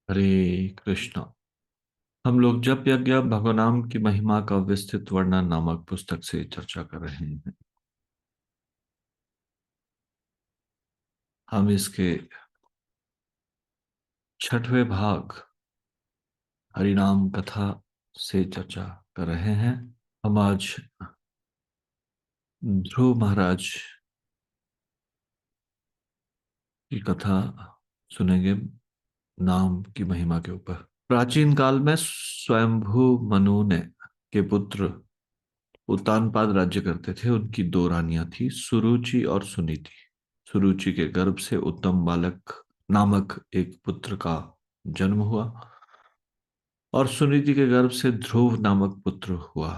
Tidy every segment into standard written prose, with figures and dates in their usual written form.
हरे कृष्णा। हम लोग जप यज्ञ भगवान की महिमा का विस्तृत वर्णन नामक पुस्तक से चर्चा कर रहे हैं। हम इसके छठवें भाग हरिनाम कथा से चर्चा कर रहे हैं। हम आज ध्रुव महाराज की कथा सुनेंगे नाम की महिमा के ऊपर। प्राचीन काल में स्वयंभू मनु ने के पुत्र उत्तानपाद राज्य करते थे। उनकी दो रानियां थी, सुरुचि और सुनीति। सुरुचि के गर्भ से उत्तम बालक नामक एक पुत्र का जन्म हुआ और सुनीति के गर्भ से ध्रुव नामक पुत्र हुआ।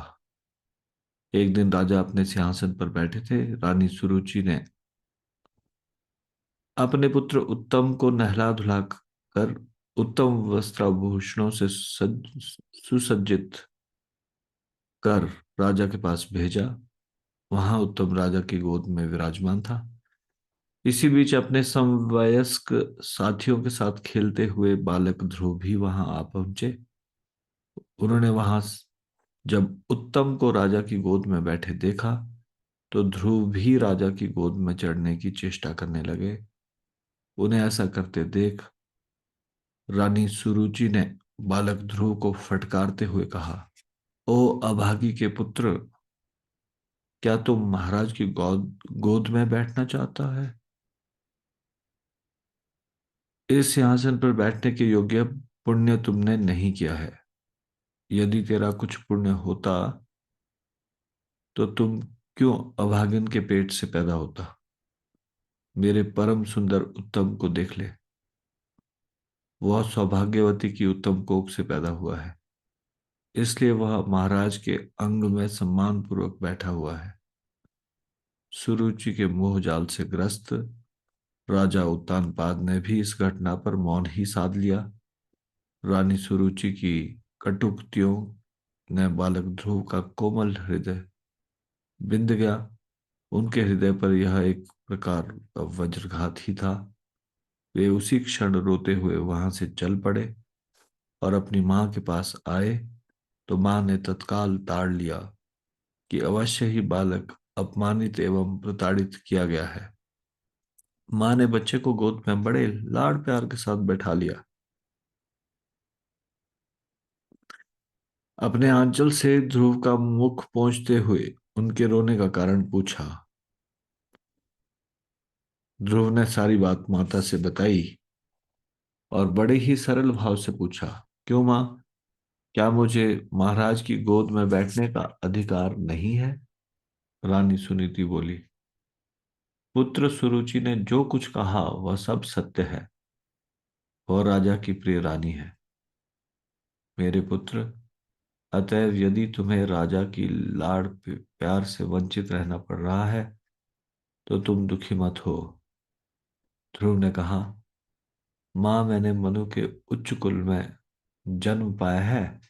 एक दिन राजा अपने सिंहासन पर बैठे थे। रानी सुरुचि ने अपने पुत्र उत्तम को नहला धुला कर उत्तम वस्त्राभूषणों से सुसज्जित कर राजा के पास भेजा। वहां उत्तम राजा की गोद में विराजमान था। इसी बीच अपने समवयस्क साथियों के साथ खेलते हुए बालक ध्रुव भी वहां आ पहुंचे। उन्होंने वहां जब उत्तम को राजा की गोद में बैठे देखा तो ध्रुव भी राजा की गोद में चढ़ने की चेष्टा करने लगे। उन्हें ऐसा करते देख रानी सुरुचि ने बालक ध्रुव को फटकारते हुए कहा, ओ अभागी के पुत्र, क्या तुम महाराज की गोद गोद में बैठना चाहता है? इस सिंहासन पर बैठने के योग्य पुण्य तुमने नहीं किया है। यदि तेरा कुछ पुण्य होता तो तुम क्यों अभागिन के पेट से पैदा होता? मेरे परम सुंदर उत्तम को देख ले। वह सौभाग्यवती की उत्तम कोख से पैदा हुआ है, इसलिए वह महाराज के अंग में सम्मान पूर्वक बैठा हुआ है। सुरुचि के मोह जाल से ग्रस्त राजा उत्तानपाद ने भी इस घटना पर मौन ही साध लिया। रानी सुरुचि की कटुक्तियों ने बालक ध्रुव का कोमल हृदय बिंद गया। उनके हृदय पर यह एक प्रकार का वज्रघात ही था। वे उसी क्षण रोते हुए वहां से चल पड़े और अपनी मां के पास आए तो मां ने तत्काल ताड़ लिया कि अवश्य ही बालक अपमानित एवं प्रताड़ित किया गया है। मां ने बच्चे को गोद में बड़े लाड़ प्यार के साथ बैठा लिया। अपने आंचल से ध्रुव का मुख पोंछते हुए उनके रोने का कारण पूछा। ध्रुव ने सारी बात माता से बताई और बड़े ही सरल भाव से पूछा, क्यों मां, क्या मुझे महाराज की गोद में बैठने का अधिकार नहीं है? रानी सुनीति बोली, पुत्र सुरुचि ने जो कुछ कहा वह सब सत्य है। वह राजा की प्रिय रानी है। मेरे पुत्र, अतएव यदि तुम्हें राजा की लाड़ प्यार से वंचित रहना पड़ रहा है तो तुम दुखी मत हो। ध्रुव ने कहा, मां, मैंने मनु के उच्च कुल में जन्म पाया है।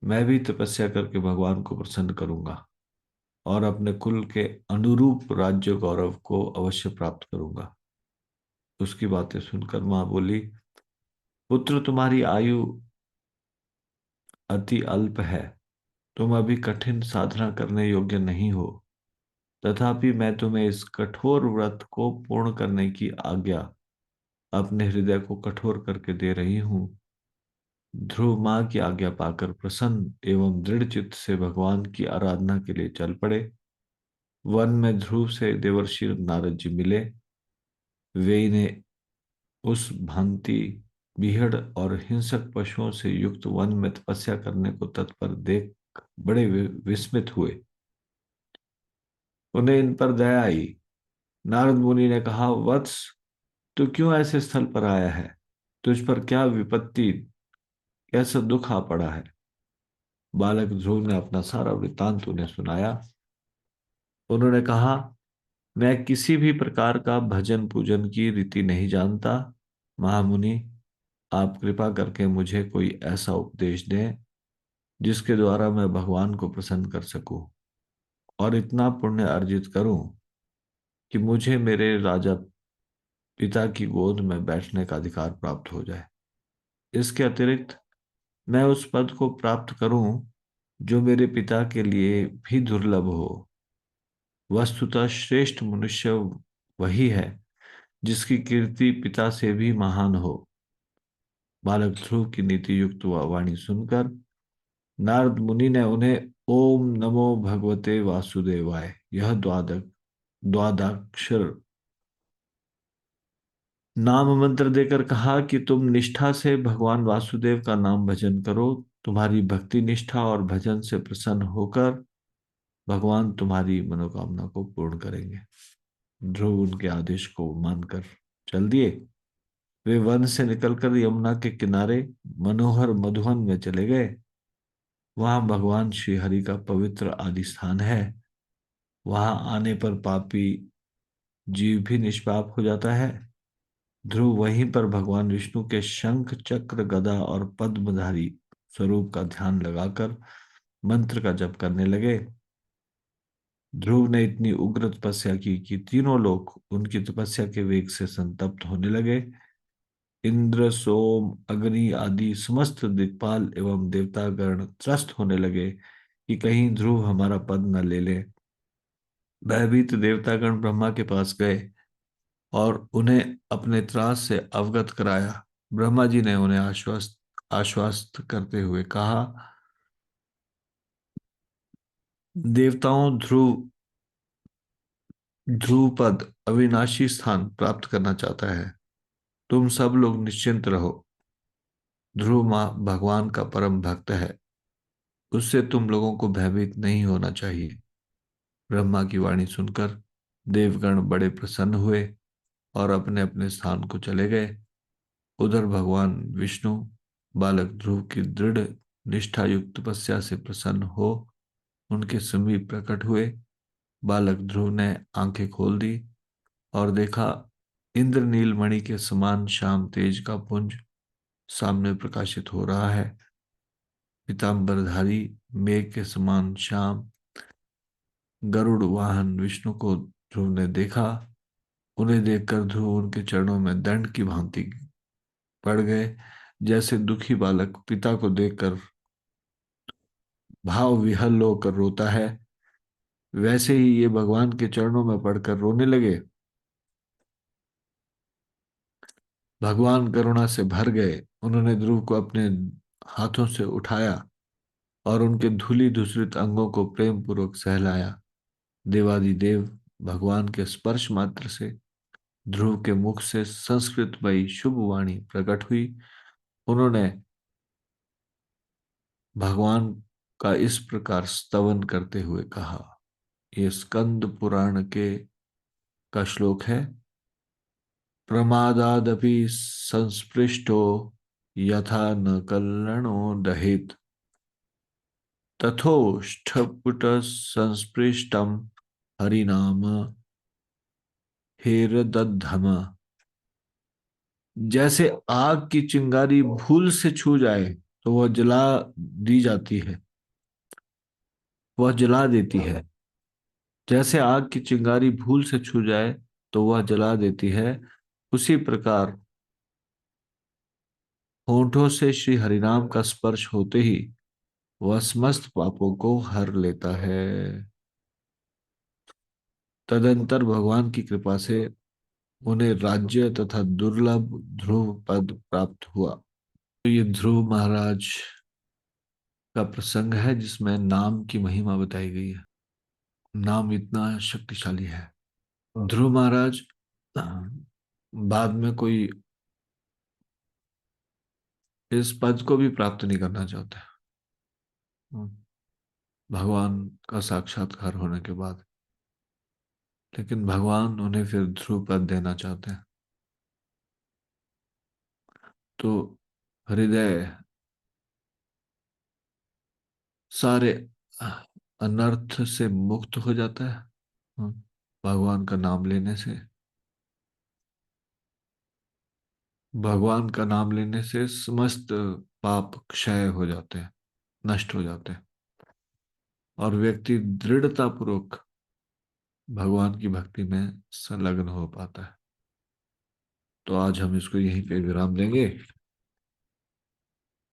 मैं भी तपस्या करके भगवान को प्रसन्न करूंगा और अपने कुल के अनुरूप राज्य गौरव को अवश्य प्राप्त करूंगा। उसकी बातें सुनकर मां बोली, पुत्र, तुम्हारी आयु अति अल्प है। तुम अभी कठिन साधना करने योग्य नहीं हो। तथापि मैं तुम्हें इस कठोर व्रत को पूर्ण करने की आज्ञा अपने हृदय को कठोर करके दे रही हूं। ध्रुव मां की आज्ञा पाकर प्रसन्न एवं दृढ़ चित्त से भगवान की आराधना के लिए चल पड़े। वन में ध्रुव से देवर्षि नारद जी मिले। वे इन्हें उस भांति बीहड़ और हिंसक पशुओं से युक्त वन में तपस्या करने को तत्पर देख बड़े विस्मित हुए। उन्हें इन पर दया आई। नारद मुनि ने कहा, वत्स, तू क्यों ऐसे स्थल पर आया है? तुझ पर क्या विपत्ति, कैसा दुख आ पड़ा है? बालक ध्रुव ने अपना सारा वृत्तांत उन्हें सुनाया। उन्होंने कहा, मैं किसी भी प्रकार का भजन पूजन की रीति नहीं जानता। महामुनि, आप कृपा करके मुझे कोई ऐसा उपदेश दें जिसके द्वारा मैं भगवान को प्रसन्न कर सकूं और इतना पुण्य अर्जित करूं कि मुझे मेरे राजा पिता की गोद में बैठने का अधिकार प्राप्त हो जाए। इसके अतिरिक्त मैं उस पद को प्राप्त करूं जो मेरे पिता के लिए भी दुर्लभ हो। वस्तुतः श्रेष्ठ मनुष्य वही है जिसकी कीर्ति पिता से भी महान हो। बालक ध्रुव की नीति युक्त वाणी सुनकर नारद मुनि ने उन्हें ओम नमो भगवते वासुदेवाय यह द्वादक्षर नाम मंत्र देकर कहा कि तुम निष्ठा से भगवान वासुदेव का नाम भजन करो। तुम्हारी भक्ति निष्ठा और भजन से प्रसन्न होकर भगवान तुम्हारी मनोकामना को पूर्ण करेंगे। ध्रुव उनके आदेश को मानकर चल दिए। वे वन से निकलकर यमुना के किनारे मनोहर मधुवन में चले गए। वहां भगवान श्री हरि का पवित्र आदि स्थान है। वहां आने पर पापी जीव भी निष्पाप हो जाता है। ध्रुव वहीं पर भगवान विष्णु के शंख चक्र गदा और पद्मधारी स्वरूप का ध्यान लगाकर मंत्र का जप करने लगे। ध्रुव ने इतनी उग्र तपस्या की कि तीनों लोग उनकी तपस्या के वेग से संतप्त होने लगे। इंद्र सोम अग्नि आदि समस्त दिक्पाल एवं देवतागण त्रस्त होने लगे कि कहीं ध्रुव हमारा पद न ले ले। भयभीत देवतागण ब्रह्मा के पास गए और उन्हें अपने त्रास से अवगत कराया। ब्रह्मा जी ने उन्हें आश्वस्त आश्वस्त करते हुए कहा, देवताओं, ध्रुवपद अविनाशी स्थान प्राप्त करना चाहता है। तुम सब लोग निश्चिंत रहो। ध्रुव माँ भगवान का परम भक्त है। उससे तुम लोगों को भयभीत नहीं होना चाहिए। ब्रह्मा की वाणी सुनकर देवगण बड़े प्रसन्न हुए और अपने अपने स्थान को चले गए। उधर भगवान विष्णु बालक ध्रुव की दृढ़ निष्ठा युक्त तपस्या से प्रसन्न हो उनके समीप प्रकट हुए। बालक ध्रुव ने आंखें खोल दी और देखा, इंद्रनील मणि के समान श्याम तेज का पुंज सामने प्रकाशित हो रहा है। पीतांबरधारी मेघ के समान श्याम गरुड़ वाहन विष्णु को ध्रुव ने देखा। उन्हें देखकर ध्रुव उनके चरणों में दंड की भांति पड़ गए। जैसे दुखी बालक पिता को देखकर भाव विहल होकर रोता है, वैसे ही ये भगवान के चरणों में पड़कर रोने लगे। भगवान करुणा से भर गए। उन्होंने ध्रुव को अपने हाथों से उठाया और उनके धूलि धूसरित अंगों को प्रेम पूर्वक सहलाया। देवादिदेव भगवान के स्पर्श मात्र से ध्रुव के मुख से संस्कृतमयी शुभ वाणी प्रकट हुई। उन्होंने भगवान का इस प्रकार स्तवन करते हुए कहा, ये स्कंद पुराण के का श्लोक है। प्रमादादपि संस्पृष्टो यथा न कल्लणो दहेत तथोष्ठपुट संस्पृष्टम हरिनाम हेरदद्धम। जैसे आग की चिंगारी भूल से छू जाए तो वह जला दी जाती है, वह जला देती है। जैसे आग की चिंगारी भूल से छू जाए तो वह जला देती है, उसी प्रकार होठों से श्री हरिनाम का स्पर्श होते ही वह समस्त पापों को हर लेता है। तदंतर भगवान की कृपा से उन्हें राज्य तथा दुर्लभ ध्रुव पद प्राप्त हुआ। तो ये ध्रुव महाराज का प्रसंग है जिसमें नाम की महिमा बताई गई है। नाम इतना शक्तिशाली है। ध्रुव महाराज बाद में कोई इस पद को भी प्राप्त नहीं करना चाहते भगवान का साक्षात्कार होने के बाद, लेकिन भगवान उन्हें फिर ध्रुव पद देना चाहते हैं। तो हृदय सारे अनर्थ से मुक्त हो जाता है भगवान का नाम लेने से। भगवान का नाम लेने से समस्त पाप क्षय हो जाते हैं, नष्ट हो जाते हैं और व्यक्ति दृढ़ता पूर्वक भगवान की भक्ति में संलग्न हो पाता है। तो आज हम इसको यहीं पे विराम देंगे।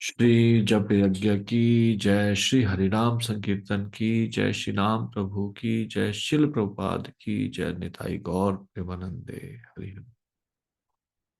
श्री जप यज्ञ की जय, श्री हरिनाम संकीर्तन की जय, श्री नाम प्रभु की जय, शिल प्रभुपाद की जय, निताई गौर प्रेमानंदे हरि हरि।